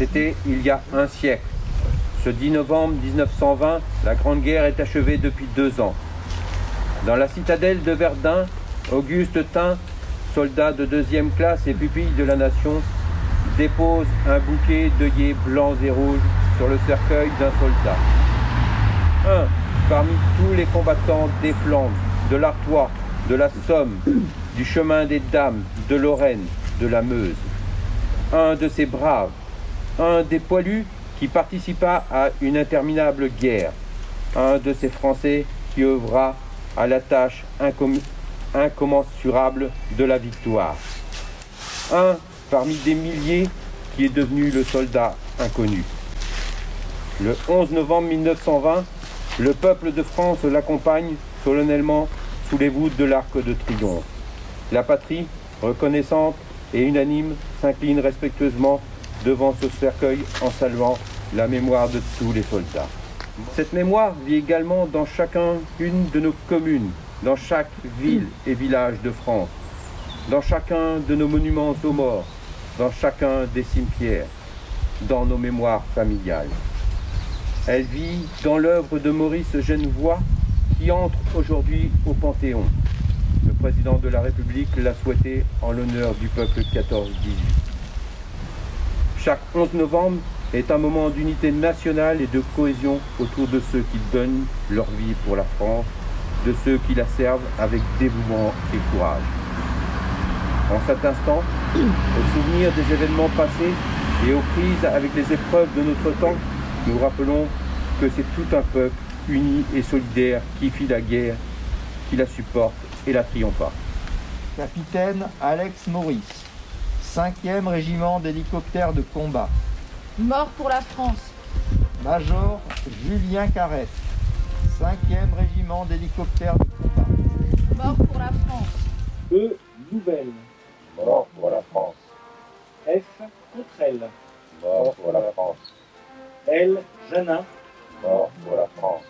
C'était il y a un siècle. Ce 10 novembre 1920, la Grande Guerre est achevée depuis 2 ans. Dans la citadelle de Verdun, Auguste Tin, soldat de 2e classe et pupille de la nation, dépose un bouquet d'œillets blancs et rouges sur le cercueil d'un soldat. Un parmi tous les combattants des Flandres, de l'Artois, de la Somme, du chemin des Dames, de Lorraine, de la Meuse. Un de ces braves, un des poilus qui participa à une interminable guerre. Un de ces Français qui œuvra à la tâche incommensurable de la victoire. Un parmi des milliers qui est devenu le soldat inconnu. Le 11 novembre 1920, le peuple de France l'accompagne solennellement sous les voûtes de l'Arc de Triomphe. La patrie, reconnaissante et unanime, s'incline respectueusement devant ce cercueil en saluant la mémoire de tous les soldats. Cette mémoire vit également dans chacune de nos communes, dans chaque ville et village de France, dans chacun de nos monuments aux morts, dans chacun des cimetières, dans nos mémoires familiales. Elle vit dans l'œuvre de Maurice Genevoix qui entre aujourd'hui au Panthéon. Le président de la République l'a souhaité en l'honneur du peuple 14-18. Chaque 11 novembre est un moment d'unité nationale et de cohésion autour de ceux qui donnent leur vie pour la France, de ceux qui la servent avec dévouement et courage. En cet instant, au souvenir des événements passés et aux prises avec les épreuves de notre temps, nous rappelons que c'est tout un peuple uni et solidaire qui fit la guerre, qui la supporte et la triompha. Capitaine Alex Maurice, 5e régiment d'hélicoptères de combat. Mort pour la France. Major Julien Carrette, 5e régiment d'hélicoptères de combat. Mort pour la France. E. Louvel. Mort pour la France. F. Cotrel. Mort pour la France. L. Janin. Mort pour la France.